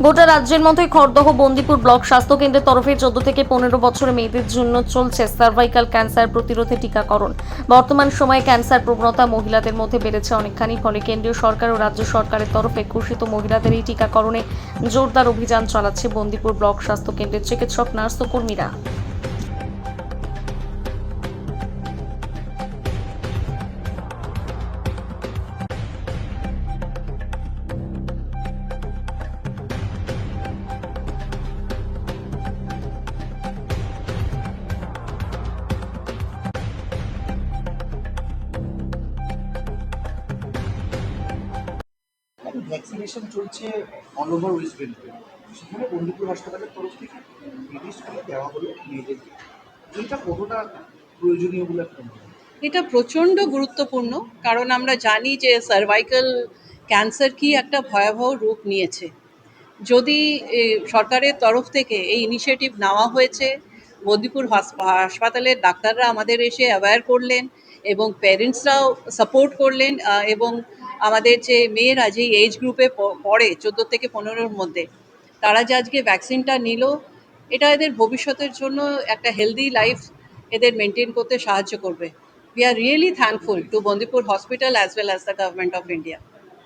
গোটা রাজ্যের মতোই খড়দহ বন্দিপুর ব্লক স্বাস্থ্য কেন্দ্রের তরফে 14 থেকে 15 বছরের মেয়েদের জন্য চলছে সার্ভাইকাল ক্যান্সার প্রতিরোধে টিকাকরণ। বর্তমান সময়ে ক্যান্সার প্রবণতা মহিলাদের মধ্যে বেড়েছে অনেকখানি, ফলে কেন্দ্রীয় সরকার ও রাজ্য সরকারের তরফে ঘোষিত মহিলাদের এই টিকাকরণে জোরদার অভিযান চালাচ্ছে বন্দিপুর ব্লক স্বাস্থ্য কেন্দ্রের চিকিৎসক, নার্স ও কর্মীরা। ভ্যাকসিনেশন চলছে অল ওভার ওয়েস্ট বেঙ্গল। সেখানে বন্দিপুর হাসপাতালের তরফ থেকে নির্দিষ্টভাবে দেওয়া হলো মেয়েদেরকে। এইটা কতটা প্রয়োজনীয় বলে আপনার মনে হয়? এটা প্রচণ্ড গুরুত্বপূর্ণ, কারণ আমরা জানি যে সার্ভাইকাল ক্যান্সার কি একটা ভয়াবহ রূপ নিয়েছে। যদি সরকারের তরফ থেকে এই ইনিশিয়েটিভ নেওয়া হয়েছে, বন্দিপুর হাসপাতালের ডাক্তাররা আমাদের এসে অ্যাওয়্যার করলেন এবং প্যারেন্টসরাও সাপোর্ট করলেন, এবং আমাদের যে মেয়েরা যেই এজ গ্রুপে পড়ে 14 থেকে 15-র মধ্যে, তারা যে আজকে ভ্যাকসিনটা নিল, এটা এদের ভবিষ্যতের জন্য একটা হেলদি লাইফ এদের মেনটেন করতে সাহায্য করবে। We are really thankful to Bandipur Hospital as well as the Government of India.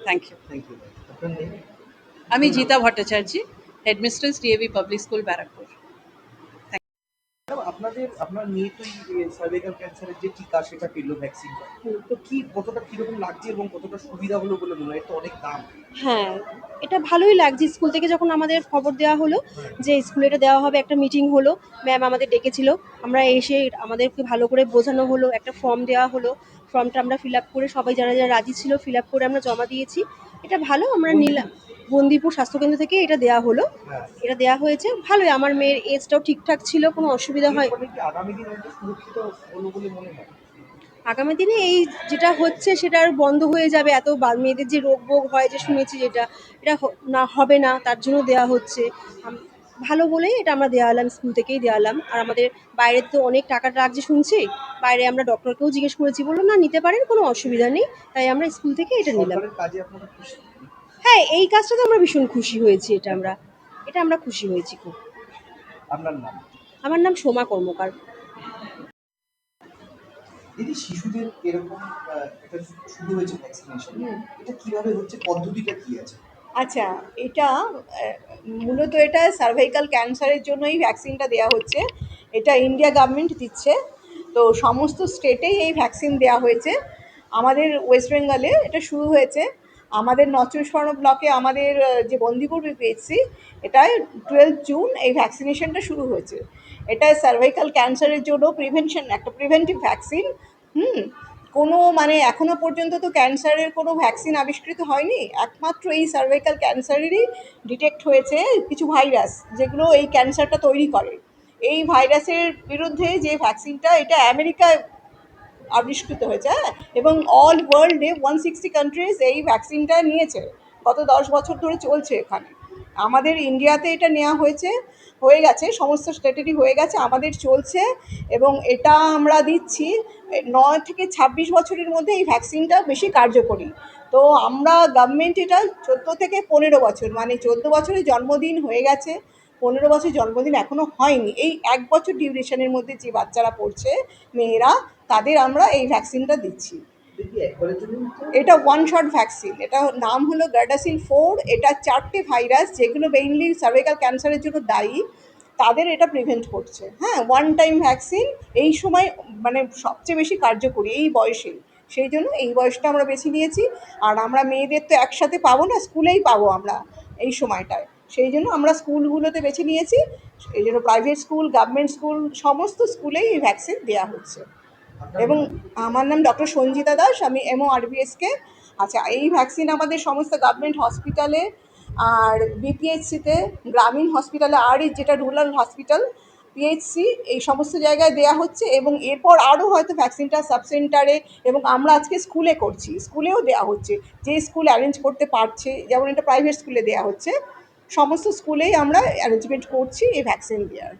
Thank you. Thank you. আপনার নেই? আমি Jita Bhattacharya, headmistress DAV public school Barrackpore. আপনার মেয়ে তো সার্ভাইকাল ক্যান্সারের যে টিকা সেটা পেলো, ভ্যাকসিনটা, তো কি কতটা কিরকম লাগছে এবং কতটা সুবিধা হলো বলে মনে হয়? তো অনেক দাম। হ্যাঁ, এটা ভালোই লাগছে। স্কুল থেকে যখন আমাদের খবর দেওয়া হলো যে স্কুলে এটা দেওয়া হবে, একটা মিটিং হলো, ম্যাম আমাদের ডেকেছিল। আমরা এসে আমাদেরকে ভালো করে বোঝানো হলো, একটা ফর্ম দেওয়া হলো। ফর্মটা আমরা ফিল আপ করে সবাই যারা যারা রাজি ছিল ফিল আপ করে আমরা জমা দিয়েছি। এটা ভালো, আমরা নিলাম। বন্দিপুর স্বাস্থ্যকেন্দ্র থেকে এটা দেওয়া হলো। হ্যাঁ। এটা দেওয়া হয়েছে ভালোই। আমার মেয়ের এজটাও ঠিকঠাক ছিল, কোনো অসুবিধা হয়। এরপরে কি আগামী দিনে এটা সুরক্ষিত হলো বলে মনে হয়? আগামী দিনে এই যেটা হচ্ছে সেটা আর বন্ধ হয়ে যাবে। এত মেয়েদের যে রোগ বোগ হয় যে শুনেছি, যেটা এটা না হবে না, তার জন্য দেওয়া হচ্ছে। ভালো বলেই এটা আমরা দেওয়ালাম, স্কুল থেকেই দেওয়ালাম। আর আমাদের বাইরে তো অনেক টাকা লাগছে শুনছি, বাইরে আমরা ডক্টরকেও জিজ্ঞেস করেছি, বললো না নিতে পারেন, কোনো অসুবিধা নেই। তাই আমরা স্কুল থেকে এটা নিলাম। সরকারের কাজে আপনারা খুশি? হ্যাঁ, এই কাজটা তো আমরা ভীষণ খুশি হয়েছি। এটা আমরা খুশি হয়েছি খুব। আপনার নাম? আমার নাম সোমা কর্মকার। দিদি, শিশুদের এরকম এটা শুরু হয়েছে ভ্যাকসিনেশন, এটা কিভাবে হচ্ছে, পদ্ধতিটা কি আছে? আচ্ছা, এটা মূলত এটা সার্ভাইকাল ক্যান্সারের জন্যই ভ্যাকসিনটা দেওয়া হচ্ছে। এটা ইন্ডিয়া গভর্নমেন্ট দিচ্ছে। তো সমস্ত স্টেটেই এই ভ্যাকসিন দেওয়া হয়েছে। আমাদের ওয়েস্ট বেঙ্গলে এটা শুরু হয়েছে। আমাদের নর্থ চব্বিশ পরগনা ব্লকে আমাদের যে বন্দিপুর বিপিএইচসি, এটায় 12 জুন এই ভ্যাকসিনেশনটা শুরু হয়েছে। এটা সার্ভাইকাল ক্যান্সারের জন্য প্রিভেনশন, একটা প্রিভেন্টিভ ভ্যাকসিন। কোনো এখনো পর্যন্ত তো ক্যান্সারের কোনো ভ্যাকসিন আবিষ্কৃত হয়নি। একমাত্র এই সার্ভাইকাল ক্যান্সারেরই ডিটেক্ট হয়েছে কিছু ভাইরাস, যেগুলো এই ক্যান্সারটা তৈরি করে। এই ভাইরাসের বিরুদ্ধে যে ভ্যাকসিনটা, এটা আমেরিকায় আবিষ্কৃত হয়েছে, হ্যাঁ, এবং অল ওয়ার্ল্ডে 160 কান্ট্রিজ এই ভ্যাকসিনটা নিয়েছে। গত 10 বছর ধরে চলছে এখানে। আমাদের ইন্ডিয়াতে এটা নেওয়া হয়ে গেছে, সমস্ত স্টেটেরই হয়ে গেছে, আমাদের চলছে। এবং এটা আমরা দিচ্ছি 9 থেকে 26 বছরের মধ্যে। এই ভ্যাকসিনটা বেশি কার্যকরী। তো আমরা গভর্নমেন্ট এটা 14 থেকে 15 বছর, 14 বছরের জন্মদিন হয়ে গেছে, 15 বছর জন্মদিন এখনও হয়নি, এই 1 বছর ডিউরেশনের মধ্যে যে বাচ্চারা পড়ছে, মেয়েরা, তাদের আমরা এই ভ্যাকসিনটা দিচ্ছি। এটা ওয়ান শট ভ্যাকসিন। এটা নাম হলো গার্ডাসিল 4। এটা 4টে ভাইরাস, যেগুলো মেইনলি সার্ভাইকাল ক্যান্সারের জন্য দায়ী, তাদের এটা প্রিভেন্ট করছে। হ্যাঁ, ওয়ান টাইম ভ্যাকসিন। এই সময় সবচেয়ে বেশি কার্যকরী এই বয়সে, সেই জন্য এই বয়সটা আমরা বেছে নিয়েছি। আর আমরা মেয়েদের তো একসাথে পাবো না, স্কুলেই পাবো আমরা এই সময়টায়, সেই জন্য আমরা স্কুলগুলোতে বেছে নিয়েছি। এই জন্য প্রাইভেট স্কুল, গভর্নমেন্ট স্কুল, সমস্ত স্কুলেই এই ভ্যাকসিন দেওয়া হচ্ছে। এবং আমার নাম ডক্টর সঞ্জিতা দাস, আমি MO-RBSK। আচ্ছা, এই ভ্যাকসিন আমাদের সমস্ত গভর্নমেন্ট হসপিটালে আর বিপিএইচসিতে, গ্রামীণ হসপিটালে, আর যেটা রুরাল হসপিটাল, পিএইচসি, এই সমস্ত জায়গায় দেওয়া হচ্ছে। এবং এরপর আরও হয়তো ভ্যাকসিনটা সাব সেন্টারে, এবং আমরা আজকে স্কুলে করছি, স্কুলেও দেওয়া হচ্ছে। যে স্কুল অ্যারেঞ্জ করতে পারছে, যেমন এটা প্রাইভেট স্কুলে দেওয়া হচ্ছে, সমস্ত স্কুলেই আমরা অ্যারেঞ্জমেন্ট করছি এই ভ্যাকসিন দেওয়ার।